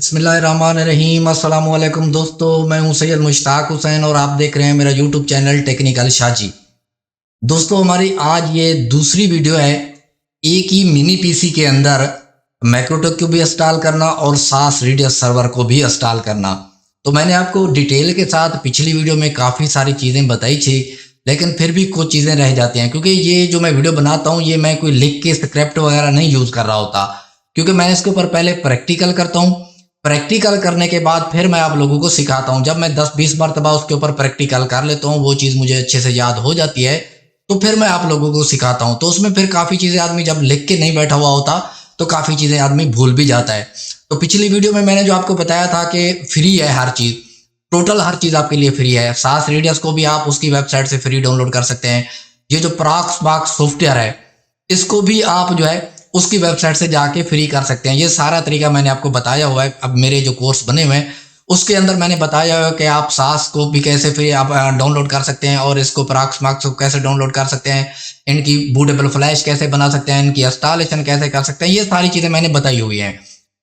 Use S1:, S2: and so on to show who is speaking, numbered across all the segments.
S1: बिस्मिल्लाहिर्रहमानिर्रहीम। अस्सलाम वालेकुम दोस्तों, मैं हूं सैयद मुश्ताक हुसैन और आप देख रहे हैं मेरा यूट्यूब चैनल टेक्निकल शाजी। दोस्तों, हमारी आज ये दूसरी वीडियो है एक ही मिनी पीसी के अंदर मैक्रोटेक को भी इंस्टॉल करना और सास रेडियस सर्वर को भी इंस्टॉल करना। तो मैंने आपको डिटेल के साथ पिछली वीडियो में काफ़ी सारी चीज़ें बताई थी, लेकिन फिर भी कुछ चीज़ें रह जाती हैं क्योंकि ये जो मैं वीडियो बनाता हूँ ये मैं कोई लिख के स्क्रिप्ट वगैरह नहीं यूज़ कर रहा होता, क्योंकि मैं इसके ऊपर पहले प्रैक्टिकल करता हूँ। प्रैक्टिकल करने के बाद फिर मैं आप लोगों को सिखाता हूँ। जब मैं 10-20 मरतबा उसके ऊपर प्रैक्टिकल कर लेता हूँ, वो चीज़ मुझे अच्छे से याद हो जाती है, तो फिर मैं आप लोगों को सिखाता हूँ। तो उसमें फिर काफ़ी चीज़ें आदमी जब लिख के नहीं बैठा हुआ होता तो काफ़ी चीज़ें आदमी भूल भी जाता है। तो पिछली वीडियो में मैंने जो आपको बताया था कि फ्री है हर चीज़, टोटल हर चीज़ आपके लिए फ्री है। सास रेडियस को भी आप उसकी वेबसाइट से फ्री डाउनलोड कर सकते हैं। ये जो प्रॉक्सबॉक्स सॉफ्टवेयर है इसको भी आप जो है उसकी वेबसाइट से जाके फ्री कर सकते हैं। ये सारा तरीका मैंने आपको बताया हुआ है। अब मेरे जो कोर्स बने हुए हैं उसके अंदर मैंने बताया हुआ है कि आप सास को भी कैसे फ्री आप डाउनलोड कर सकते हैं और इसको प्रॉक्सबॉक्स को कैसे डाउनलोड कर सकते हैं, इनकी बूटेबल फ्लैश कैसे बना सकते हैं, इनकी इंस्टॉलेशन कैसे कर सकते हैं, ये सारी चीज़ें मैंने बताई हुई हैं।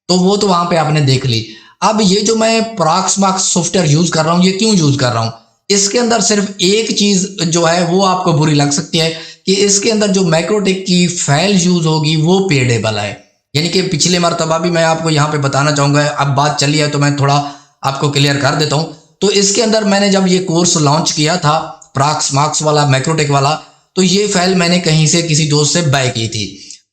S1: तो वो तो वहाँ पे आपने देख ली। अब ये जो मैं प्रॉक्सबॉक्स सॉफ्टवेयर यूज़ कर रहा हूँ, ये क्यों यूज़ कर रहा हूँ, इसके अंदर सिर्फ एक चीज़ जो है वो आपको बुरी लग सकती है कि इसके अंदर जो मैक्रोटेक की फाइल यूज़ होगी वो पेडेबल है। यानी कि पिछले मरतबा भी मैं आपको यहाँ पे बताना चाहूँगा, अब बात चली है तो मैं थोड़ा आपको क्लियर कर देता हूँ। तो इसके अंदर मैंने जब ये कोर्स लॉन्च किया था प्रॉक्सबॉक्स वाला मैक्रोटेक वाला, तो ये फाइल मैंने कहीं से किसी दोस्त से बाय की थी।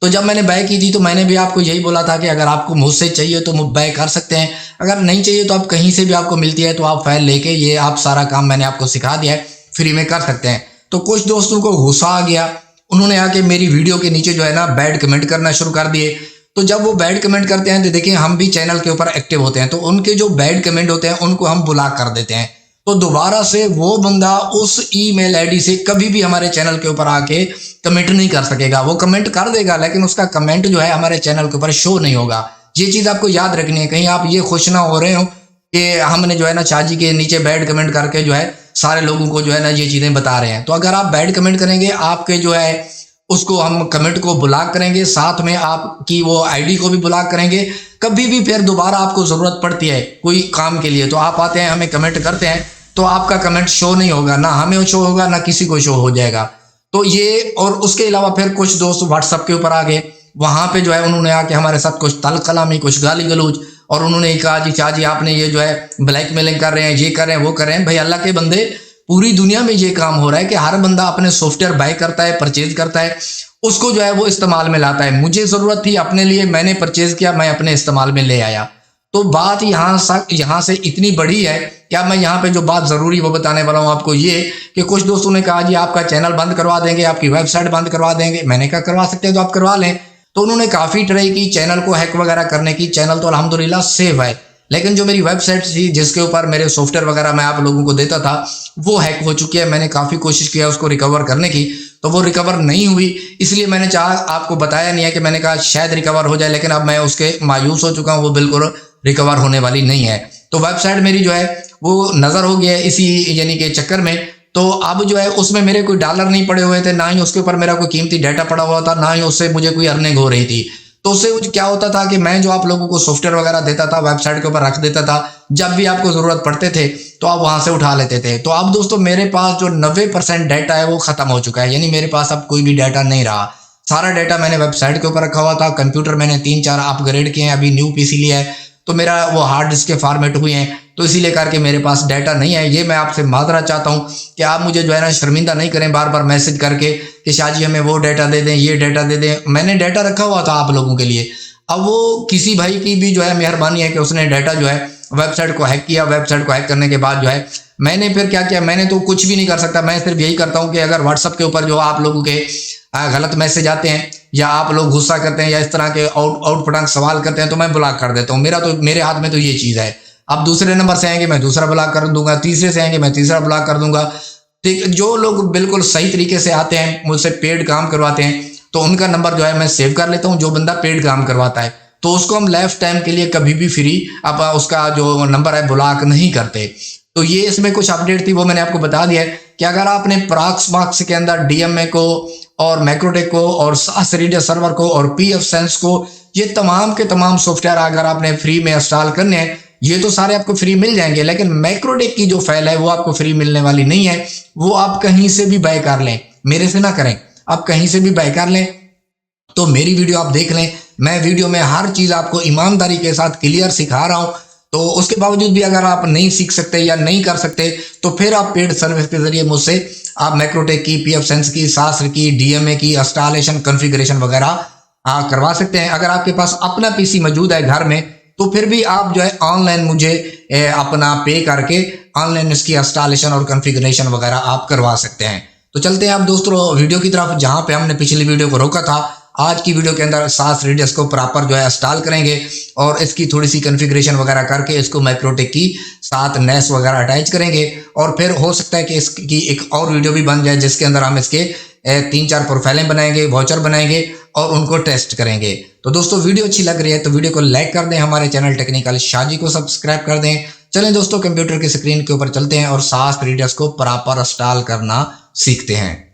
S1: तो जब मैंने बाय की थी तो मैंने भी आपको यही बोला था कि अगर आपको मुझसे चाहिए तो बाय कर सकते हैं, अगर नहीं चाहिए तो आप कहीं से भी आपको मिलती है तो आप फाइल लेके ये आप सारा काम मैंने आपको सिखा दिया है, फ्री में कर सकते हैं। तो कुछ दोस्तों को गुस्सा आ गया, उन्होंने आके मेरी वीडियो के नीचे जो है ना बैड कमेंट करना शुरू कर दिए। तो जब वो बैड कमेंट करते हैं तो देखिए हम भी चैनल के ऊपर एक्टिव होते हैं, तो उनके जो बैड कमेंट होते हैं उनको हम ब्लॉक कर देते हैं। तो दोबारा से वो बंदा उस ईमेल आईडी से कभी भी हमारे चैनल के ऊपर आके कमेंट नहीं कर सकेगा। वो कमेंट कर देगा लेकिन उसका कमेंट जो है हमारे चैनल के ऊपर शो नहीं होगा। ये चीज़ आपको याद रखनी है, कहीं आप ये खुश ना हो रहे हो कि हमने जो है ना शाजी के नीचे बैड कमेंट करके जो है सारे लोगों को जो है ना ये चीज़ें बता रहे हैं। तो अगर आप बैड कमेंट करेंगे आपके जो है उसको हम कमेंट को ब्लॉक करेंगे, साथ में आपकी वो आईडी को भी ब्लॉक करेंगे। कभी भी फिर दोबारा आपको ज़रूरत पड़ती है कोई काम के लिए तो आप आते हैं हमें कमेंट करते हैं तो आपका कमेंट शो नहीं होगा, ना हमें शो होगा ना किसी को शो हो जाएगा। तो ये और उसके अलावा फिर कुछ दोस्त व्हाट्सएप के ऊपर आ गए, वहाँ पे जो है उन्होंने आके हमारे साथ कुछ तल कलामी कुछ गाली गलौज और उन्होंने कहा जी शाह जी आपने ये जो है ब्लैकमेलिंग कर रहे हैं, ये कर रहे हैं वो कर रहे हैं। भाई अल्लाह के बंदे, पूरी दुनिया में ये काम हो रहा है कि हर बंदा अपने सॉफ्टवेयर बाय करता है, परचेज करता है, उसको जो है वो इस्तेमाल में लाता है। मुझे ज़रूरत थी अपने लिए, मैंने परचेज किया, मैं अपने इस्तेमाल में ले आया। तो बात यहाँ से इतनी बड़ी है क्या मैं यहाँ पे जो बात ज़रूरी वो बताने वाला हूँ आपको, ये कि कुछ दोस्तों ने कहा जी आपका चैनल बंद करवा देंगे, आपकी वेबसाइट बंद करवा देंगे। मैंने कहा करवा सकते हैं तो आप करवा लें। तो उन्होंने काफ़ी ट्राई की चैनल को हैक वगैरह करने की, चैनल तो अल्हम्दुलिल्लाह सेव है, लेकिन जो मेरी वेबसाइट थी जिसके ऊपर मेरे सॉफ्टवेयर वगैरह मैं आप लोगों को देता था वो हैक हो चुकी है। मैंने काफ़ी कोशिश किया उसको रिकवर करने की तो वो रिकवर नहीं हुई, इसलिए मैंने आपको बताया नहीं है कि मैंने कहा शायद रिकवर हो जाए, लेकिन अब मैं उसके मायूस हो चुका हूँ, वो बिल्कुल रिकवर होने वाली नहीं है। तो वेबसाइट मेरी जो है वो नज़र हो गया है इसी यानी के चक्कर में। तो अब जो है उसमें मेरे कोई डॉलर नहीं पड़े हुए थे, ना ही उसके ऊपर मेरा कोई कीमती डाटा पड़ा हुआ था, ना ही उससे मुझे कोई अर्निंग हो रही थी। तो उससे क्या होता था कि मैं जो आप लोगों को सॉफ्टवेयर वगैरह देता था वेबसाइट के ऊपर रख देता था, जब भी आपको ज़रूरत पड़ते थे तो आप वहाँ से उठा लेते थे। तो अब दोस्तों मेरे पास जो 90% डाटा है वो ख़त्म हो चुका है, यानी मेरे पास अब कोई भी डाटा नहीं रहा। सारा डाटा मैंने वेबसाइट के ऊपर रखा हुआ था। कंप्यूटर मैंने 3-4 अपग्रेड किए हैं, अभी न्यू पीसी लिया है तो मेरा वो हार्ड डिस्क के फॉर्मेट हुए हैं, तो इसीलिए करके मेरे पास डाटा नहीं है। ये मैं आपसे माजरा चाहता हूँ कि आप मुझे जो है ना शर्मिंदा नहीं करें बार बार मैसेज करके कि शाह जी हमें वो डाटा दे दें, ये डाटा दे दें। मैंने डाटा रखा हुआ था आप लोगों के लिए। अब वो किसी भाई की भी जो है मेहरबानी है कि उसने डाटा जो है वेबसाइट को हैक किया। वेबसाइट को हैक करने के बाद जो है मैंने फिर क्या किया, मैंने तो कुछ भी नहीं कर सकता। मैं सिर्फ यही करता हूँ कि अगर व्हाट्सअप के ऊपर जो आप लोगों के गलत मैसेज आते हैं या आप लोग गुस्सा करते हैं या इस तरह के आउटपटांग सवाल करते हैं तो मैं ब्लॉक कर देता हूँ। मेरे हाथ में तो ये चीज़ है। अब दूसरे नंबर से आएंगे मैं दूसरा ब्लॉक कर दूंगा, तीसरे से आएंगे मैं तीसरा ब्लॉक कर दूंगा। ठीक, जो लोग बिल्कुल सही तरीके से आते हैं मुझसे पेड काम करवाते हैं तो उनका नंबर जो है मैं सेव कर लेता हूँ। जो बंदा पेड काम करवाता है तो उसको हम लाइफ टाइम के लिए कभी भी फ्री अब उसका जो नंबर है ब्लॉक नहीं करते। तो ये इसमें कुछ अपडेट थी वो मैंने आपको बता दिया है कि अगर आपने प्रॉक्सबॉक्स के अंदर डीएमए को और मैक्रोटेक को और सास रेडियस सर्वर को और पीएफ सेंस को ये तमाम के तमाम सॉफ्टवेयर अगर आपने फ्री में इंस्टॉल करने हैं, ये तो सारे आपको फ्री मिल जाएंगे, लेकिन मैक्रोटेक की जो फाइल है वो आपको फ्री मिलने वाली नहीं है। वो आप कहीं से भी बाय कर लें, मेरे से ना करें, आप कहीं से भी बाय कर लें। तो मेरी वीडियो आप देख लें, मैं वीडियो में हर चीज़ आपको ईमानदारी के साथ क्लियर सिखा रहा हूँ। तो उसके बावजूद भी अगर आप नहीं सीख सकते या नहीं कर सकते तो फिर आप पेड सर्विस के जरिए मुझसे आप मैक्रोटेक की, pfSense की, सास्र की, DMA की इंस्टॉलेशन, कॉन्फ़िगरेशन वगैरह करवा सकते हैं। अगर आपके पास अपना पीसी मौजूद है घर में तो फिर भी आप जो है ऑनलाइन मुझे अपना पे करके ऑनलाइन इसकी इंस्टॉलेशन और कॉन्फ़िगरेशन वगैरह आप करवा सकते हैं। तो चलते हैं आप दोस्तों वीडियो की तरफ, जहां पे हमने पिछली वीडियो को रोका था। आज की वीडियो के अंदर सास रेडियस को प्रॉपर जो है इंस्टॉल करेंगे और इसकी थोड़ी सी कॉन्फ़िगरेशन वगैरह करके इसको मैक्रोटेक की साथ नेस वगैरह अटैच करेंगे। और फिर हो सकता है कि इसकी एक और वीडियो भी बन जाए जिसके अंदर हम इसके 3-4 प्रोफाइलें बनाएंगे, वाउचर बनाएंगे और उनको टेस्ट करेंगे। तो दोस्तों वीडियो अच्छी लग रही है तो वीडियो को लाइक कर दें, हमारे चैनल टेक्निकल शाजी को सब्सक्राइब कर दें। चलें दोस्तों कंप्यूटर की स्क्रीन के ऊपर चलते हैं और सास रेडियस को प्रॉपर इंस्टॉल करना सीखते हैं।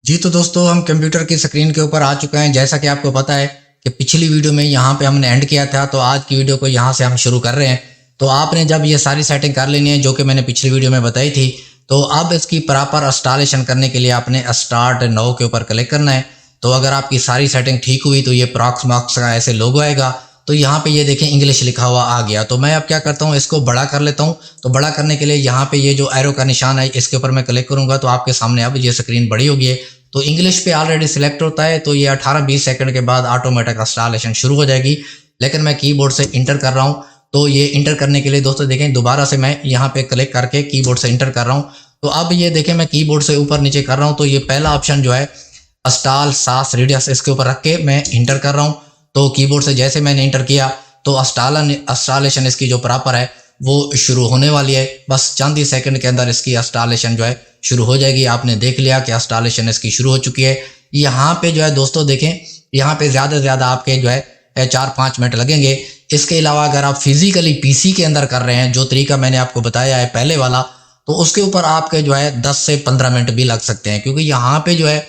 S1: जी तो दोस्तों हम कंप्यूटर की स्क्रीन के ऊपर आ चुके हैं। जैसा कि आपको पता है कि पिछली वीडियो में यहाँ पे हमने एंड किया था, तो आज की वीडियो को यहाँ से हम शुरू कर रहे हैं। तो आपने जब ये सारी सेटिंग कर लेनी है जो कि मैंने पिछली वीडियो में बताई थी, तो अब इसकी प्रॉपर इंस्टॉलेशन करने के लिए आपने स्टार्ट नाउ के ऊपर क्लिक करना है। तो अगर आपकी सारी सेटिंग ठीक हुई तो ये प्रॉक्स मॉक्स का ऐसे लोगो आएगा। तो यहाँ पे ये देखें इंग्लिश लिखा हुआ आ गया। तो मैं अब क्या करता हूँ, इसको बड़ा कर लेता हूँ। तो बड़ा करने के लिए यहाँ पे ये जो एरो का निशान है इसके ऊपर मैं क्लिक करूंगा तो आपके सामने अब ये स्क्रीन बड़ी होगी। तो इंग्लिश पे ऑलरेडी सिलेक्ट होता है, तो ये 18-20 सेकंड के बाद ऑटोमेटिक इंस्टॉलेशन शुरू हो जाएगी। लेकिन मैं कीबोर्ड से इंटर कर रहा हूँ, तो ये इंटर करने के लिए दोस्तों देखें दोबारा से मैं यहाँ पे क्लिक करके कीबोर्ड से इंटर कर रहा हूँ। तो अब ये देखें मैं कीबोर्ड से ऊपर नीचे कर रहा हूँ, तो ये पहला ऑप्शन जो है इंस्टॉल सास रेडियस, इसके ऊपर रख के मैं इंटर कर रहा हूँ। तो कीबोर्ड से जैसे मैंने इंटर किया तो इंस्टॉलेशन इसकी जो प्रॉपर है वो शुरू होने वाली है। बस चंद ही सेकंड के अंदर इसकी इंस्टॉलेशन जो है शुरू हो जाएगी। आपने देख लिया कि इंस्टॉलेशन इसकी शुरू हो चुकी है। यहाँ पे जो है दोस्तों देखें, यहाँ पे ज़्यादा से ज़्यादा आपके जो है 4-5 मिनट लगेंगे। इसके अलावा अगर आप फिजिकली पीसी के अंदर कर रहे हैं, जो तरीका मैंने आपको बताया है पहले वाला, तो उसके ऊपर आपके जो है 10 से 15 मिनट भी लग सकते हैं। क्योंकि यहाँ पे जो है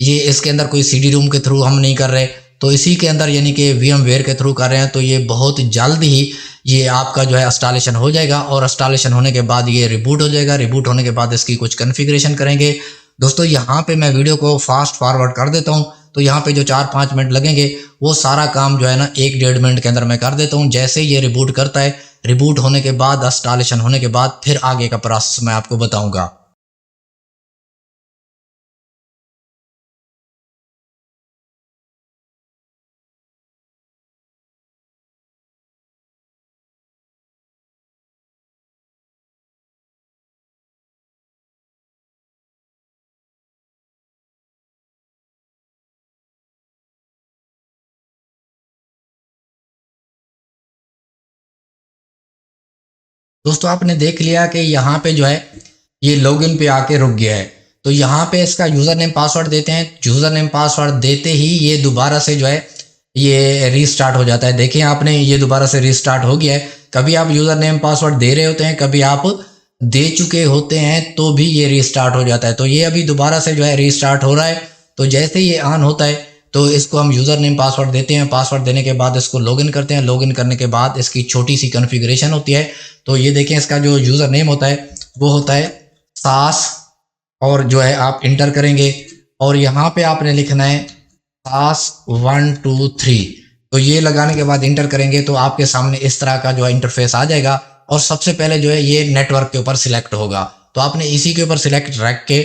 S1: ये इसके अंदर कोई CD रूम के थ्रू हम नहीं कर रहे, तो इसी के अंदर यानी कि VMware के थ्रू कर रहे हैं। तो ये बहुत जल्द ही ये आपका जो है इंस्टॉलेशन हो जाएगा और इंस्टॉलेशन होने के बाद ये रिबूट हो जाएगा। रिबूट होने के बाद इसकी कुछ कॉन्फ़िगरेशन करेंगे। दोस्तों यहाँ पे मैं वीडियो को फास्ट फॉरवर्ड कर देता हूँ, तो यहाँ पे जो 4-5 मिनट लगेंगे वो सारा काम जो है ना 1-1.5 मिनट के अंदर मैं कर देता हूँ। जैसे ये रिबूट करता है, रिबूट होने के बाद इंस्टॉलेशन होने के बाद फिर आगे का प्रोसेस मैं आपको बताऊँगा। दोस्तों आपने देख लिया कि यहाँ पे जो है ये लॉगिन पे आके रुक गया है। तो यहाँ पे इसका यूज़र नेम पासवर्ड देते हैं। यूज़र नेम पासवर्ड देते ही ये दोबारा से जो है ये रीस्टार्ट हो जाता है। देखिए आपने ये दोबारा से रीस्टार्ट हो गया है। कभी आप यूज़र नेम पासवर्ड दे रहे होते हैं, कभी आप दे चुके होते हैं तो भी ये रीस्टार्ट हो जाता है। तो ये अभी दोबारा से जो है रीस्टार्ट हो रहा है। तो जैसे ये ऑन होता है तो इसको हम यूज़र नेम पासवर्ड देते हैं। पासवर्ड देने के बाद इसको लॉगिन करते हैं। लॉगिन करने के बाद इसकी छोटी सी कॉन्फ़िगरेशन होती है। तो ये देखें इसका जो यूज़र नेम होता है वो होता है सास, और जो है आप इंटर करेंगे और यहाँ पे आपने लिखना है सास 1 2 3। तो ये लगाने के बाद इंटर करेंगे तो आपके सामने इस तरह का जो है इंटरफेस आ जाएगा। और सबसे पहले जो है ये नेटवर्क के ऊपर सिलेक्ट होगा, तो आपने इसी के ऊपर सिलेक्ट रख के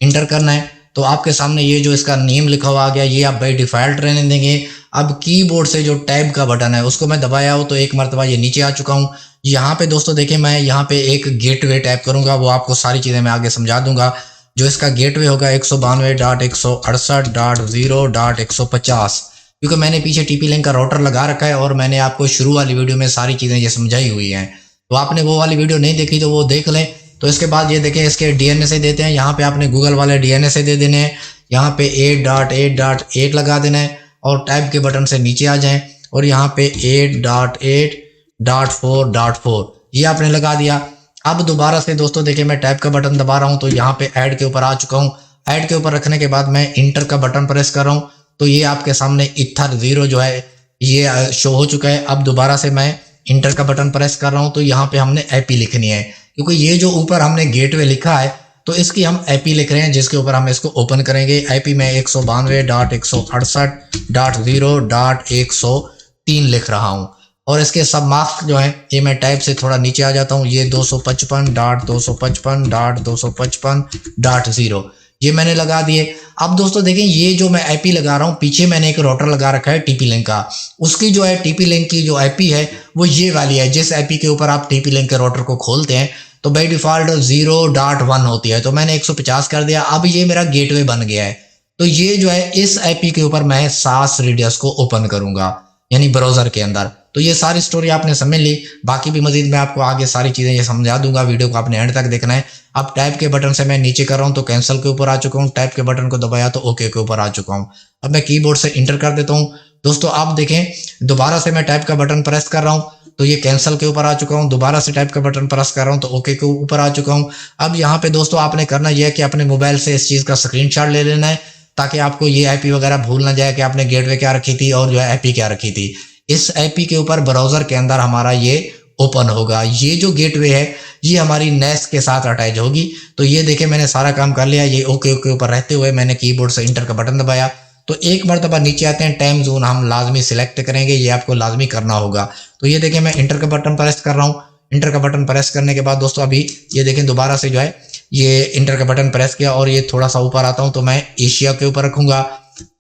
S1: इंटर करना है। तो आपके सामने ये जो इसका नेम लिखा हुआ आ गया, ये आप बाय डिफ़ॉल्ट रहने देंगे। अब कीबोर्ड से जो टैब का बटन है उसको मैं दबाया हूँ तो एक मरतबा ये नीचे आ चुका हूँ। यहाँ पे दोस्तों देखें मैं यहाँ पे एक गेटवे टैप करूँगा, वो आपको सारी चीज़ें मैं आगे समझा दूंगा। जो इसका गेटवे होगा 192.168.0.150, क्योंकि मैंने पीछे TP-Link का राउटर लगा रखा है और मैंने आपको शुरू वाली वीडियो में सारी चीज़ें ये समझाई हुई हैं। तो आपने वो वाली वीडियो नहीं देखी तो वो देख लें। तो इसके बाद ये देखें इसके DNS देते हैं। यहाँ पे आपने गूगल वाले DNS दे देने हैं। यहाँ पे 8.8.8 लगा देना है और टैब के बटन से नीचे आ जाएं और यहाँ पे 8.8.4.4 ये आपने लगा दिया। अब दोबारा से दोस्तों देखिए मैं टैब का बटन दबा रहा हूँ तो यहाँ पे ऐड के ऊपर आ चुका हूँ। ऐड के ऊपर रखने के बाद मैं इंटर का बटन प्रेस कर रहा हूँ तो ये आपके सामने ईथर 0 जो है ये शो हो चुका है। अब दोबारा से मैं इंटर का बटन प्रेस कर रहा हूँ, तो यहाँ पे हमने आईपी लिखनी है, क्योंकि ये जो ऊपर हमने गेटवे लिखा है तो इसकी हम आईपी लिख रहे हैं, जिसके ऊपर हम इसको ओपन करेंगे। आईपी में 192.168.0.103 लिख रहा हूँ, और इसके सब मास्क जो है ये मैं टाइप से थोड़ा नीचे आ जाता हूँ। ये 255.255.255.0 ये मैंने लगा दिए। अब दोस्तों देखें, ये जो मैं आईपी लगा रहा हूँ, पीछे मैंने एक राउटर लगा रखा है टीपी लिंक का, उसकी जो है टीपी लिंक की जो आईपी है वो ये वाली है। जिस आईपी के ऊपर आप टीपी लिंक के राउटर को खोलते हैं तो बाई डिफॉल्ट 0.1 होती है, तो मैंने 150 कर दिया। अब ये मेरा गेटवे बन गया है। तो ये जो है इस आईपी के ऊपर मैं सास रेडियस को ओपन करूंगा, यानी ब्राउजर के अंदर। तो ये सारी स्टोरी आपने समझ ली। बाकी भी मजीद मैं आपको आगे सारी चीजें ये समझा दूंगा, वीडियो को आपने एंड तक देखना है। अब टाइप के बटन से मैं नीचे कर रहा हूँ तो कैंसिल के ऊपर आ चुका हूँ, टाइप के बटन को दबाया तो ओके के ऊपर आ चुका हूँ। अब मैं कीबोर्ड से इंटर कर देता हूँ। दोस्तों आप देखें, दोबारा से मैं टाइप का बटन प्रेस कर रहा हूँ तो ये कैंसिल के ऊपर आ चुका हूँ। दोबारा से टाइप का बटन प्रेस कर रहा हूँ तो ओके के ऊपर आ चुका हूँ। अब यहाँ पे दोस्तों आपने करना यह है कि अपने मोबाइल से इस चीज का स्क्रीनशॉट ले लेना है, ताकि आपको ये आईपी वगैरह भूल ना जाए कि आपने गेटवे क्या रखी थी और जो है आईपी क्या रखी थी। इस आईपी के ऊपर ब्राउजर के अंदर हमारा ये ओपन होगा। ये जो गेटवे है ये हमारी नेस्ट के साथ अटैच होगी। तो ये देखें, मैंने सारा काम कर लिया। ये ओके के ऊपर रहते हुए मैंने कीबोर्ड से इंटर का बटन दबाया तो एक मरतबा नीचे आते हैं, टाइम जोन हम लाजमी सिलेक्ट करेंगे, ये आपको लाजमी करना होगा। तो ये देखें, मैं इंटर का बटन प्रेस कर रहा हूँ। इंटर का बटन प्रेस करने के बाद दोस्तों अभी ये देखें, दोबारा से जो है ये इंटर का बटन प्रेस किया और ये थोड़ा सा ऊपर आता हूँ तो मैं एशिया के ऊपर रखूंगा,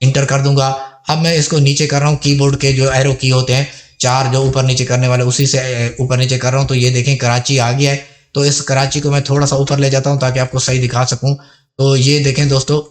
S1: इंटर कर दूंगा। अब मैं इसको नीचे कर रहा हूँ, कीबोर्ड के जो एरो की होते हैं चार जो ऊपर नीचे करने वाले, उसी से ऊपर नीचे कर रहा हूँ। तो ये देखें कराची आ गया है। तो इस कराची को मैं थोड़ा सा ऊपर ले जाता हूँ ताकि आपको सही दिखा सकूं। तो ये देखें दोस्तों,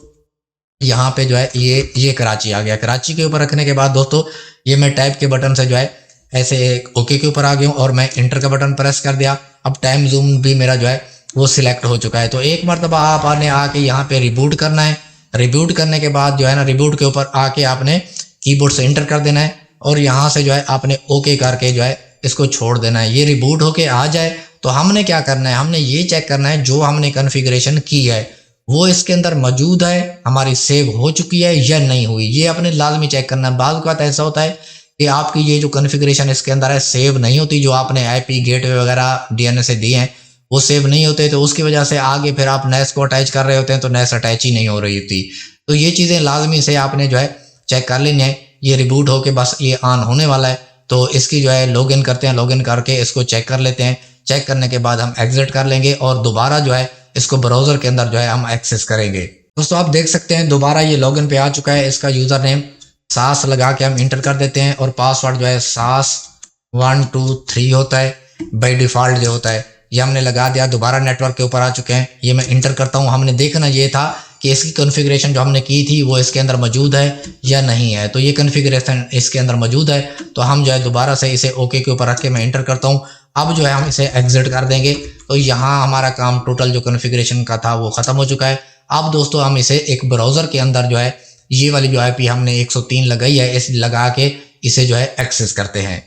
S1: यहाँ पे जो है ये कराची आ गया। कराची के ऊपर रखने के बाद दोस्तों ये मैं टाइप के बटन से जो है ऐसे ओके के ऊपर आ गया हूँ और मैं इंटर का बटन प्रेस कर दिया। अब टाइम जूम भी मेरा जो है वो सिलेक्ट हो चुका है। तो एक मरतबा आपने आके यहाँ पे रिबूट करना है। रिबूट करने के बाद जो है ना, रिबूट के ऊपर आके आपने कीबोर्ड से इंटर कर देना है और यहाँ से जो है आपने ओके करके जो है इसको छोड़ देना है। ये रिबूट होके आ जाए तो हमने क्या करना है, हमने ये चेक करना है जो हमने कॉन्फ़िगरेशन की है वो इसके अंदर मौजूद है, हमारी सेव हो चुकी है या नहीं हुई, ये अपने लाजमी चेक करना है। बाद बात ऐसा होता है कि आपकी ये जो कॉन्फ़िगरेशन इसके अंदर है सेव नहीं होती, जो आपने आईपी गेटवे वगैरह डीएनएस से दिए हैं वो सेव नहीं होते, तो उसकी वजह से आगे फिर आप नेस को अटैच कर रहे होते हैं तो नेस अटैच ही नहीं हो रही होती। तो ये चीज़ें लाजमी से आपने जो है चेक कर लेनी है। ये रिबूट होके बस ये ऑन होने वाला है, तो इसकी जो है लॉगिन करते हैं, लॉगिन करके इसको चेक कर लेते हैं। चेक करने के बाद हम एग्जिट कर लेंगे और दोबारा जो है इसको ब्राउजर के अंदर जो है हम एक्सेस करेंगे। दोस्तों आप देख सकते हैं दोबारा ये लॉगिन पे आ चुका है। इसका यूजर नेम सास लगा के हम इंटर कर देते हैं और पासवर्ड जो है SAS123 होता है बाई डिफॉल्ट जो होता है, ये हमने लगा दिया। दोबारा नेटवर्क के ऊपर आ चुके हैं, ये मैं इंटर करता हूँ। हमने देखना ये था कि इसकी कॉन्फ़िगरेशन जो हमने की थी वो इसके अंदर मौजूद है या नहीं है। तो ये कॉन्फ़िगरेशन इसके अंदर मौजूद है, तो हम जो है दोबारा से इसे ओके के ऊपर रख के मैं इंटर करता हूँ। अब जो है हम इसे एग्जिट कर देंगे। तो यहाँ हमारा काम टोटल जो कॉन्फ़िगरेशन का था वो ख़त्म हो चुका है। अब दोस्तों हम इसे एक ब्राउज़र के अंदर जो है ये वाली जो आईपी हमने 103 लगाई है इस लगा के इसे जो है एक्सेस करते हैं।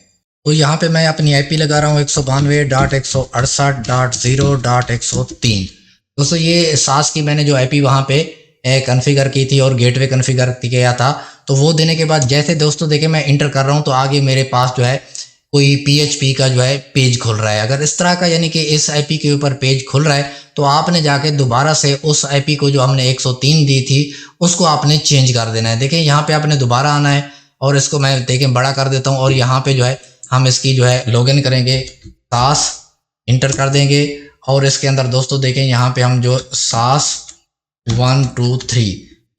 S1: तो यहाँ पे मैं अपनी आईपी लगा रहा हूँ 192.168.0.103। दोस्तों ये सास की मैंने जो आईपी वहाँ पे कॉन्फ़िगर की थी और गेटवे कॉन्फ़िगर किया था, तो वो देने के बाद जैसे दोस्तों देखें मैं इंटर कर रहा हूँ तो आगे मेरे पास जो है कोई PHP का जो है पेज खुल रहा है। अगर इस तरह का यानी कि इस आईपी के ऊपर पेज खुल रहा है तो आपने जाके दोबारा से उस आईपी को जो हमने 103 दी थी उसको आपने चेंज कर देना है। देखें यहाँ पे आपने दोबारा आना है और इसको मैं देखें बड़ा कर देता हूँ और यहाँ पे जो है हम इसकी जो है लॉगिन करेंगे, सास इंटर कर देंगे और इसके अंदर दोस्तों देखें यहाँ पे हम जो SAS123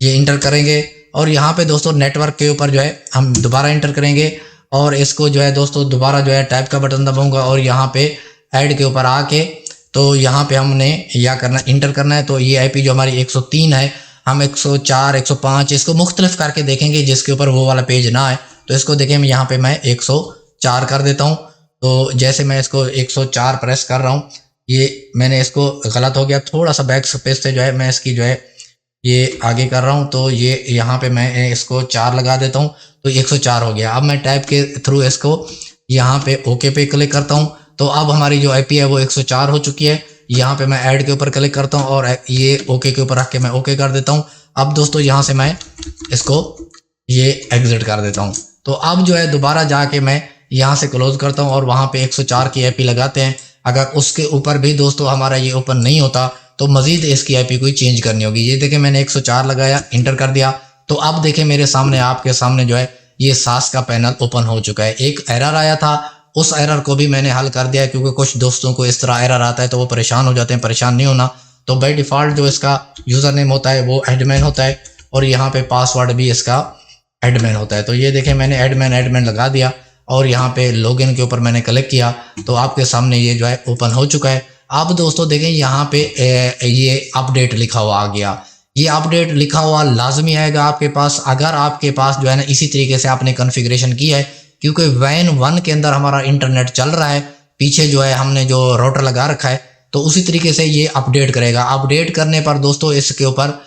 S1: ये इंटर करेंगे और यहाँ पे दोस्तों नेटवर्क के ऊपर जो है हम दोबारा इंटर करेंगे और इसको जो है दोस्तों दोबारा जो है टाइप का बटन दबाऊंगा और यहाँ पे ऐड के ऊपर आके तो यहाँ पे हमने या करना इंटर करना है। तो ये आईपी जो हमारी 103 है हम 104 105 इसको मुख्तलिफ करके देखेंगे जिसके ऊपर वो वाला पेज ना आए। तो इसको देखें यहाँ पे मैं 104 कर देता हूँ। तो जैसे मैं इसको 104 प्रेस कर रहा हूँ, ये मैंने इसको गलत हो गया, थोड़ा सा बैक स्पेस से जो है मैं इसकी जो है ये आगे कर रहा हूँ। तो ये यहाँ पे मैं इसको 4 लगा देता हूँ तो 104 हो गया। अब मैं टाइप के थ्रू इसको यहाँ पे ओके पे क्लिक करता हूँ तो अब हमारी जो आईपी है वो 104 हो चुकी है। यहाँ पे मैं ऐड के ऊपर क्लिक करता हूँ और ये ओके के ऊपर रख के मैं ओके कर देता हूँ। अब दोस्तों यहाँ से मैं इसको ये एग्जिट कर देता हूँ। तो अब जो है दोबारा जाके मैं यहाँ से क्लोज करता हूँ और वहाँ पे 104 की आईपी लगाते हैं। अगर उसके ऊपर भी दोस्तों हमारा ये ओपन नहीं होता तो मजीद इसकी आईपी कोई चेंज करनी होगी। ये देखें मैंने 104 लगाया, इंटर कर दिया, तो अब देखें मेरे सामने आपके सामने जो है ये सास का पैनल ओपन हो चुका है। एक एरर आया था, उस एरर को भी मैंने हल कर दिया, क्योंकि कुछ दोस्तों को इस तरह एरर आता है तो वो परेशान हो जाते हैं। परेशान नहीं होना, तो बाय डिफ़ॉल्ट जो इसका यूज़र नेम होता है वो एडमिन होता है और यहाँ पे पासवर्ड भी इसका एडमिन होता है। तो ये देखें मैंने एडमिन लगा दिया और यहाँ पे लॉगिन के ऊपर मैंने क्लिक किया तो आपके सामने ये जो है ओपन हो चुका है। अब दोस्तों देखें यहाँ पे ये अपडेट लिखा हुआ आ गया। ये अपडेट लिखा हुआ लाजमी आएगा आपके पास, अगर आपके पास जो है ना इसी तरीके से आपने कॉन्फ़िगरेशन की है, क्योंकि वैन 1 के अंदर हमारा इंटरनेट चल रहा है, पीछे जो है हमने जो राउटर लगा रखा है, तो उसी तरीके से ये अपडेट करेगा। अपडेट करने पर दोस्तों इसके ऊपर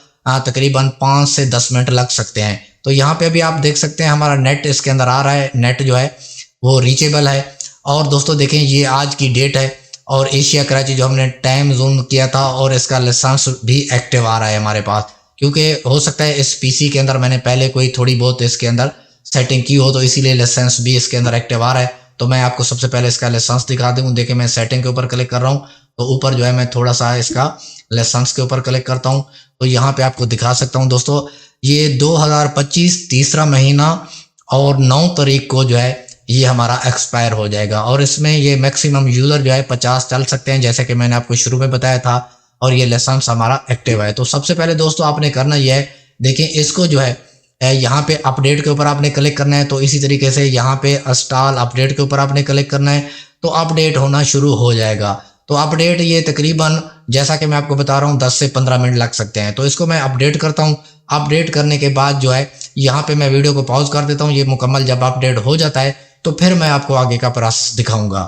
S1: तकरीबन 5 से 10 मिनट लग सकते हैं। तो यहाँ पे अभी आप देख सकते हैं हमारा नेट इसके अंदर आ रहा है, नेट जो है वो रीचेबल है। और दोस्तों देखें ये आज की डेट है और एशिया कराची जो हमने टाइम जोन किया था और इसका लाइसेंस भी एक्टिव आ रहा है हमारे पास, क्योंकि हो सकता है इस पीसी के अंदर मैंने पहले कोई थोड़ी बहुत इसके अंदर सेटिंग की हो, तो इसीलिए लाइसेंस भी इसके अंदर एक्टिव आ रहा है। तो मैं आपको सबसे पहले इसका लाइसेंस दिखा दूँ। देखिए मैं सेटिंग के ऊपर क्लिक कर रहा हूँ, तो ऊपर जो है मैं थोड़ा सा इसका लाइसेंस के ऊपर क्लिक करता हूँ, तो यहाँ पे आपको दिखा सकता हूँ दोस्तों ये 2025 तीसरा महीना और 9 तारीख को जो है ये हमारा एक्सपायर हो जाएगा। और इसमें ये मैक्सिमम यूज़र जो है 50 चल सकते हैं, जैसे कि मैंने आपको शुरू में बताया था, और ये लाइसेंस हमारा एक्टिव है। तो सबसे पहले दोस्तों आपने करना ये है, देखिए इसको जो है यहाँ पे अपडेट के ऊपर आपने क्लिक करना है, तो इसी तरीके से यहाँ पे इंस्टॉल अपडेट के ऊपर आपने क्लिक करना है, तो अपडेट होना शुरू हो जाएगा। तो अपडेट ये तकरीबन जैसा कि मैं आपको बता रहा हूँ 10 से 15 मिनट लग सकते हैं। तो इसको मैं अपडेट करता हूँ। अपडेट करने के बाद जो है यहाँ पे मैं वीडियो को पॉज कर देता हूँ। ये मुकम्मल जब अपडेट हो जाता है तो फिर मैं आपको आगे का प्रोसेस दिखाऊंगा।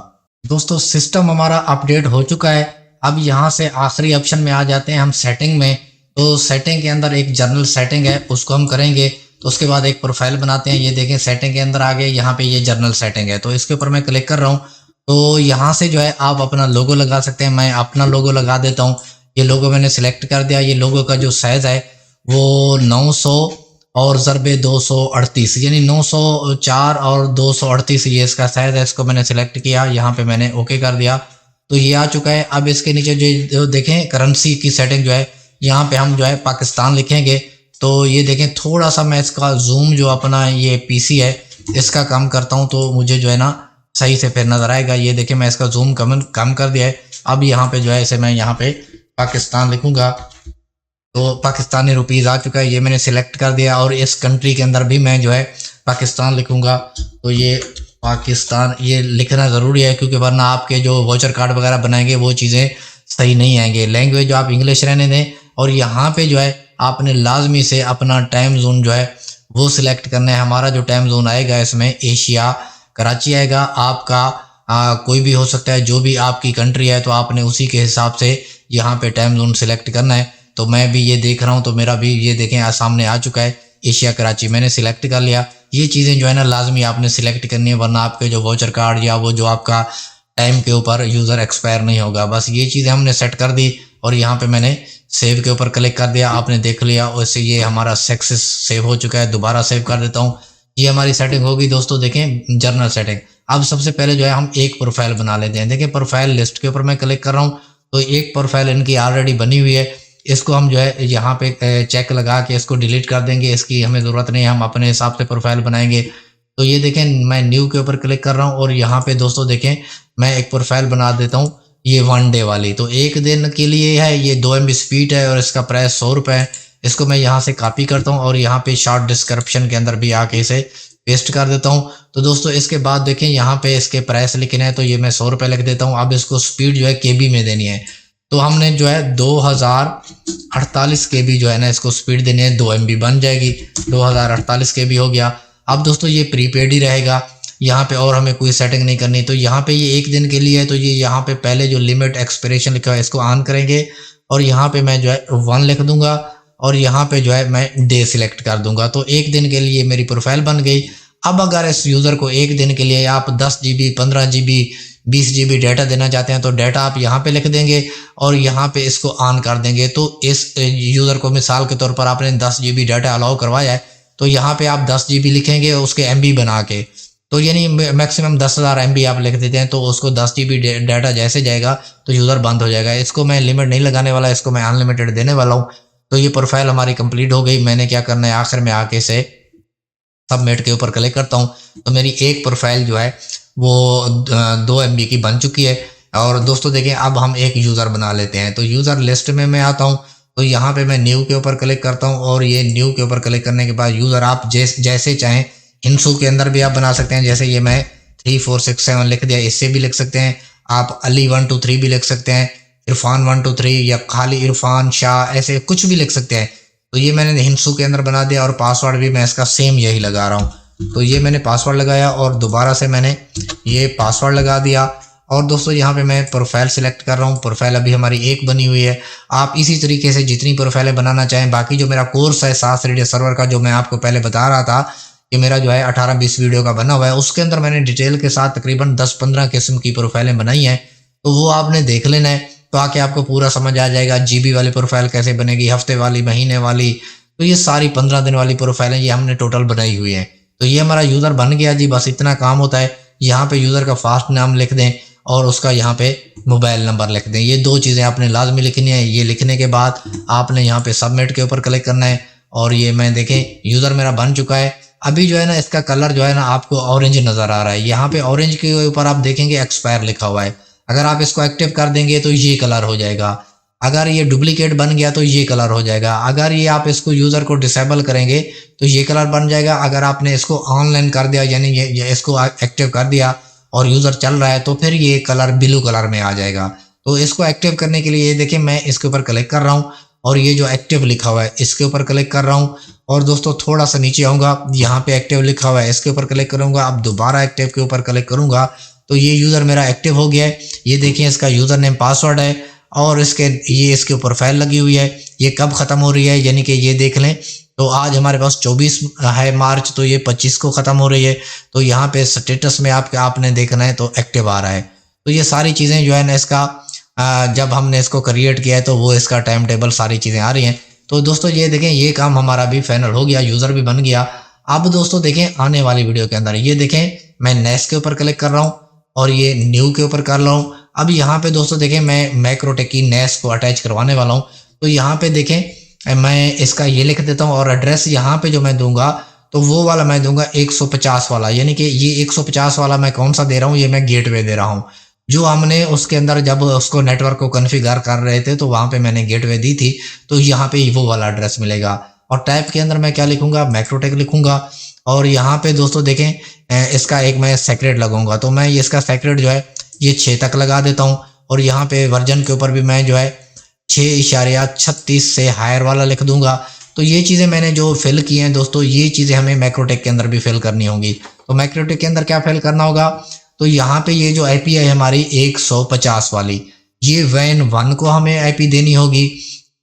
S1: दोस्तों सिस्टम हमारा अपडेट हो चुका है। अब यहाँ से आखिरी ऑप्शन में आ जाते हैं हम सेटिंग में। तो सेटिंग के अंदर एक जनरल सेटिंग है, उसको हम करेंगे। तो उसके बाद एक प्रोफाइल बनाते हैं। ये देखें सेटिंग के अंदर आ गए, यहाँ पे ये जनरल सेटिंग है, तो इसके ऊपर मैं क्लिक कर रहा हूँ। तो यहाँ से जो है आप अपना लोगो लगा सकते हैं। मैं अपना लोगो लगा देता हूँ। ये लोगो मैंने सिलेक्ट कर दिया। ये लोगो का जो साइज़ है वो 900 और ज़रबे 238 यानी 904 और 238 ये इसका साइज़ है। इसको मैंने सिलेक्ट किया, यहाँ पे मैंने ओके कर दिया, तो ये आ चुका है। अब इसके नीचे जो देखें करेंसी की सेटिंग जो है, यहाँ पे हम जो है पाकिस्तान लिखेंगे। तो ये देखें थोड़ा सा मैं इसका जूम जो अपना ये पीसी है इसका कम करता हूँ, तो मुझे जो है ना सही से फिर नज़र आएगा। ये देखें मैं इसका जूम कम कर दिया है। अब यहाँ पे जो है इसे मैं यहाँ पे पाकिस्तान लिखूँगा, तो पाकिस्तानी रुपीज़ आ चुका है। ये मैंने सिलेक्ट कर दिया और इस कंट्री के अंदर भी मैं जो है पाकिस्तान लिखूँगा। तो ये पाकिस्तान ये लिखना ज़रूरी है, क्योंकि वरना आपके जो वोचर कार्ड वगैरह बनाएंगे वो चीज़ें सही नहीं आएंगे। लैंग्वेज जो आप इंग्लिश रहने दें, और यहाँ पे जो है आपने लाजमी से अपना टाइम जोन जो है वो सिलेक्ट करना है। हमारा जो टाइम जोन आएगा इसमें एशिया कराची आएगा। आपका कोई भी हो सकता है, जो भी आपकी कंट्री है, तो आपने उसी के हिसाब से यहाँ पे टाइम जोन सिलेक्ट करना है। तो मैं भी ये देख रहा हूँ, तो मेरा भी ये देखें सामने आ चुका है एशिया कराची, मैंने सिलेक्ट कर लिया। ये चीज़ें जो है ना लाजमी आपने सिलेक्ट करनी है, वरना आपके जो वोचर कार्ड या वो जो आपका टाइम के ऊपर यूज़र एक्सपायर नहीं होगा। बस ये चीज़ें हमने सेट कर दी और यहाँ पे मैंने सेव के ऊपर क्लिक कर दिया। आपने देख लिया, वैसे ये हमारा सक्सेस सेव हो चुका है। दोबारा सेव कर देता हूँ। ये हमारी सेटिंग होगी दोस्तों, देखें जनरल सेटिंग। अब सबसे पहले जो है हम एक प्रोफाइल बना लेते हैं। देखिए प्रोफाइल लिस्ट के ऊपर मैं क्लिक कर रहा हूँ, तो एक प्रोफाइल इनकी ऑलरेडी बनी हुई है। इसको हम जो है यहाँ पे चेक लगा के इसको डिलीट कर देंगे, इसकी हमें ज़रूरत नहीं है, हम अपने हिसाब से प्रोफाइल बनाएंगे। तो ये देखें मैं न्यू के ऊपर क्लिक कर रहा हूँ और यहाँ पे दोस्तों देखें मैं एक प्रोफाइल बना देता हूँ, ये 1 डे वाली। तो 1 दिन के लिए है, ये 2 MB स्पीड है और इसका प्राइस 100 रुपये है। इसको मैं यहाँ से कॉपी करता हूँ और यहाँ पे शॉर्ट डिस्क्रिप्शन के अंदर भी आके इसे पेस्ट कर देता हूँ। तो दोस्तों इसके बाद देखें यहाँ पे इसके प्राइस लिखना है, तो ये मैं 100 रुपये लिख देता हूँ। अब इसको स्पीड जो है KB में देनी है, तो हमने जो है 2048 KB जो है ना इसको स्पीड देनी है। 2 MB बन जाएगी, 2048 KB हो गया। अब दोस्तों ये प्रीपेड ही रहेगा, यहाँ पे और हमें कोई सेटिंग नहीं करनी। तो यहाँ पे ये 1 दिन के लिए है, तो ये यहाँ पे पहले जो लिमिट एक्सपिरेशन लिखा है इसको ऑन करेंगे और यहाँ पे मैं जो है 1 लिख दूंगा और यहाँ पे जो है मैं डे सिलेक्ट कर दूंगा। तो 1 दिन के लिए मेरी प्रोफाइल बन गई। अब अगर इस यूज़र को 1 दिन के लिए आप 10 GB 15 GB 20 GB डाटा देना चाहते हैं, तो डाटा आप यहाँ पे लिख देंगे और यहाँ पे इसको ऑन कर देंगे। तो इस यूज़र को मिसाल के तौर पर आपने 10 GB डाटा अलाउ करवाया है, तो यहाँ पे आप 10 GB लिखेंगे उसके MB बना के, तो यानी मैक्सिमम 10,000 MB आप लिख देते हैं, तो उसको 10 GB डाटा जैसे जाएगा तो यूज़र बंद हो जाएगा। इसको मैं लिमिट नहीं लगाने वाला, इसको मैं अनलिमिटेड देने वाला हूँ। तो ये प्रोफाइल हमारी कंप्लीट हो गई। मैंने क्या करना है, आखिर में आके से सबमिट के ऊपर क्लिक करता हूँ, तो मेरी एक प्रोफाइल जो है वो 2 MB की बन चुकी है। और दोस्तों देखें, अब हम एक यूज़र बना लेते हैं। तो यूज़र लिस्ट में मैं आता हूँ, तो यहाँ पे मैं न्यू के ऊपर क्लिक करता हूँ, और ये न्यू के ऊपर क्लिक करने के बाद यूज़र आप जैसे चाहें हिंसू के अंदर भी आप बना सकते हैं। जैसे ये मैं 3467 लिख दिया, इससे भी लिख सकते हैं आप। अली 123 भी लिख सकते हैं, इरफान 123, या खाली इरफान शाह, ऐसे कुछ भी लिख सकते हैं। तो ये मैंने हिंसू के अंदर बना दिया, और पासवर्ड भी मैं इसका सेम यही लगा रहा हूँ। तो ये मैंने पासवर्ड लगाया और दोबारा से मैंने ये पासवर्ड लगा दिया। और दोस्तों यहाँ पे मैं प्रोफाइल सिलेक्ट कर रहा हूँ। प्रोफाइल अभी हमारी एक बनी हुई है। आप इसी तरीके से जितनी प्रोफाइलें बनाना चाहें, बाकी जो मेरा कोर्स है सास रेडियो सर्वर का, जो मैं आपको पहले बता रहा था कि मेरा जो है 18-20 वीडियो का बना हुआ है, उसके अंदर मैंने डिटेल के साथ तकरीबन 10-15 किस्म की प्रोफाइलें बनाई हैं। तो वो आपने देख लेना है, तो आके आपको पूरा समझ आ जाएगा। GB वाली प्रोफाइल कैसे बनेगी, हफ्ते वाली, महीने वाली, तो ये सारी 15 दिन वाली प्रोफाइलें ये हमने टोटल बनाई हुई हैं। तो ये हमारा यूज़र बन गया जी, बस इतना काम होता है। यहाँ पे यूज़र का फास्ट नाम लिख दें और उसका यहाँ पे मोबाइल नंबर लिख दें। ये 2 चीज़ें आपने लाजमी लिखनी है। ये लिखने के बाद आपने यहाँ पे सबमिट के ऊपर क्लिक करना है, और ये मैं देखें यूज़र मेरा बन चुका है। अभी जो है ना, इसका कलर जो है ना आपको ऑरेंज नज़र आ रहा है। यहाँ पे ऑरेंज के ऊपर आप देखेंगे एक्सपायर लिखा हुआ है। अगर आप इसको एक्टिव कर देंगे तो ये कलर हो जाएगा। अगर ये डुप्लीकेट बन गया तो ये कलर हो जाएगा। अगर ये आप इसको यूज़र को डिसेबल करेंगे तो ये कलर बन जाएगा। अगर आपने इसको ऑनलाइन कर दिया, यानी ये इसको एक्टिव कर दिया और यूज़र चल रहा है, तो फिर ये कलर ब्लू कलर में आ जाएगा। तो इसको एक्टिव करने के लिए ये देखिए, मैं इसके ऊपर क्लिक कर रहा हूँ, और ये जो एक्टिव लिखा हुआ है इसके ऊपर क्लिक कर रहा हूँ। और दोस्तों थोड़ा सा नीचे आऊँगा, यहाँ पे एक्टिव लिखा हुआ है, इसके ऊपर क्लिक करूँगा। अब दोबारा एक्टिव के ऊपर क्लिक करूँगा, तो ये यूज़र मेरा एक्टिव हो गया है। ये देखिए, इसका यूज़र नेम पासवर्ड है, और इसके ऊपर फाइल लगी हुई है। ये कब ख़त्म हो रही है, यानी कि ये देख लें, तो आज हमारे पास 24 है मार्च, तो ये 25 को ख़त्म हो रही है। तो यहाँ पे स्टेटस में आपने देखना है तो एक्टिव आ रहा है। तो ये सारी चीज़ें जो है ना, इसका जब हमने इसको क्रिएट किया है तो वो इसका टाइम टेबल सारी चीज़ें आ रही हैं। तो दोस्तों ये देखें, ये काम हमारा भी फाइनल हो गया, यूज़र भी बन गया। अब दोस्तों देखें, आने वाली वीडियो के अंदर ये देखें, मैं नेक्स्ट के ऊपर क्लिक कर रहा हूँ, और ये न्यू के ऊपर कर रहा हूँ। अब यहाँ पे दोस्तों देखें, मैं मैक्रोटेक की नेस को अटैच करवाने वाला हूँ। तो यहाँ पे देखें, मैं इसका ये लिख देता हूँ, और एड्रेस यहाँ पे जो मैं दूंगा तो वो वाला मैं दूंगा 150 वाला, यानी कि ये 150 वाला मैं कौन सा दे रहा हूँ, ये मैं गेटवे दे रहा हूँ। जो हमने उसके अंदर जब उसको नेटवर्क को कॉन्फ़िगर कर रहे थे तो वहाँ पे मैंने गेटवे दी थी, तो यहाँ पे वो वाला एड्रेस मिलेगा। और टाइप के अंदर मैं क्या लिखूंगा, मैक्रोटेक लिखूंगा। और यहाँ पे दोस्तों देखें, इसका एक मैं सेक्रेट लगाऊंगा, तो मैं इसका सेक्रेट जो है ये 6 तक लगा देता हूँ। और यहाँ पे वर्जन के ऊपर भी मैं जो है 6.36 से हायर वाला लिख दूंगा। तो ये चीज़ें मैंने जो फिल की हैं दोस्तों, ये चीज़ें हमें मैक्रोटेक के अंदर भी फिल करनी होंगी। तो मैक्रोटेक के अंदर क्या फिल करना होगा, तो यहाँ पे ये जो आईपी है हमारी 150 वाली, ये वैन 1 को हमें आईपी देनी होगी।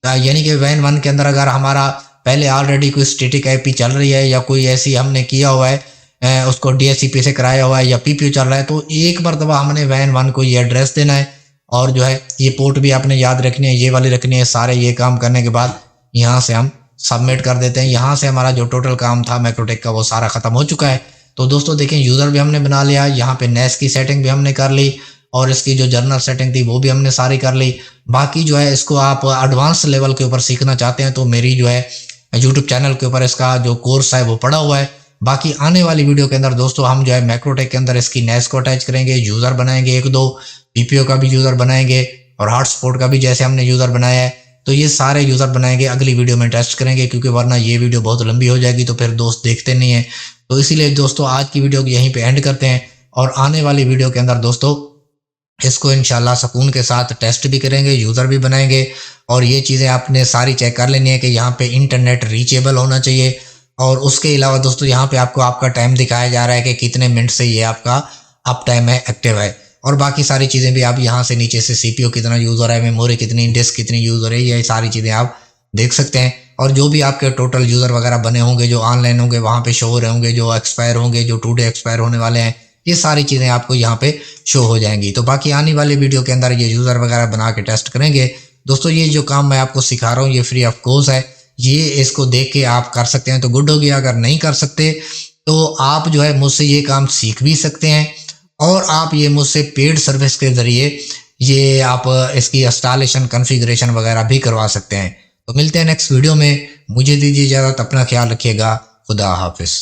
S1: यानी कि वैन 1 के अंदर अगर हमारा पहले ऑलरेडी कोई स्टैटिक आईपी चल रही है, या कोई ऐसी हमने किया हुआ है, उसको DHCP से कराया हुआ है, या PPU चल रहा है, तो एक मरतबा हमने वैन 1 को ये एड्रेस देना है। और जो है ये पोर्ट भी आपने याद रखनी है, ये वाली रखनी है। सारे ये काम करने के बाद यहाँ से हम सबमिट कर देते हैं। यहाँ से हमारा जो टोटल काम था मैक्रोटेक का वो सारा ख़त्म हो चुका है। तो दोस्तों देखें, यूज़र भी हमने बना लिया, यहाँ पे नेस की सेटिंग भी हमने कर ली, और इसकी जो जर्नल सेटिंग थी वो भी हमने सारी कर ली। बाकी जो है इसको आप एडवांस लेवल के ऊपर सीखना चाहते हैं तो मेरी जो है यूट्यूब चैनल के ऊपर इसका जो कोर्स है वो पड़ा हुआ है। बाकी आने वाली वीडियो के अंदर दोस्तों हम जो है मैक्रोटेक के अंदर इसकी नेस को अटैच करेंगे, यूज़र बनाएंगे 1-2, PPO का भी यूज़र बनाएंगे, और हॉटस्पॉट का भी जैसे हमने यूज़र बनाया है। तो ये सारे यूज़र बनाएंगे, अगली वीडियो में टेस्ट करेंगे, क्योंकि वरना ये वीडियो बहुत लंबी हो जाएगी तो फिर दोस्त देखते नहीं है। तो इसीलिए दोस्तों आज की वीडियो को यहीं पे एंड करते हैं, और आने वाली वीडियो के अंदर दोस्तों इसको इंशाल्लाह सुकून के साथ टेस्ट भी करेंगे, यूज़र भी बनाएंगे। और ये चीज़ें आपने सारी चेक कर लेनी है कि यहाँ पे इंटरनेट रीचेबल होना चाहिए। और उसके अलावा दोस्तों यहाँ पे आपको आपका टाइम दिखाया जा रहा है कि कितने मिनट से ये आपका अप टाइम है, एक्टिव है। और बाकी सारी चीज़ें भी आप यहाँ से नीचे से CPU कितना यूज़ हो रहा है, मेमोरी कितनी, डिस्क कितनी यूज़ हो रही है, ये सारी चीज़ें आप देख सकते हैं। और जो भी आपके टोटल यूज़र वगैरह बने होंगे, जो ऑनलाइन होंगे वहाँ पे शो हो रहे होंगे, जो एक्सपायर होंगे, जो टुडे एक्सपायर होने वाले हैं, ये सारी चीज़ें आपको यहाँ पे शो हो जाएंगी। तो बाकी आने वाली वीडियो के अंदर ये यूज़र वगैरह बना के टेस्ट करेंगे। दोस्तों ये जो काम मैं आपको सिखा रहा हूँ ये फ्री ऑफ कॉस्ट है, ये इसको देख के आप कर सकते हैं तो गुड हो गया। अगर नहीं कर सकते तो आप जो है मुझसे ये काम सीख भी सकते हैं और आप ये मुझसे पेड सर्विस के ज़रिए ये आप इसकी इंस्टॉलेशन कॉन्फ़िगरेशन वगैरह भी करवा सकते हैं। तो मिलते हैं नेक्स्ट वीडियो में। मुझे दीजिए इजाज़त, अपना ख्याल रखिएगा। खुदा हाफिज़।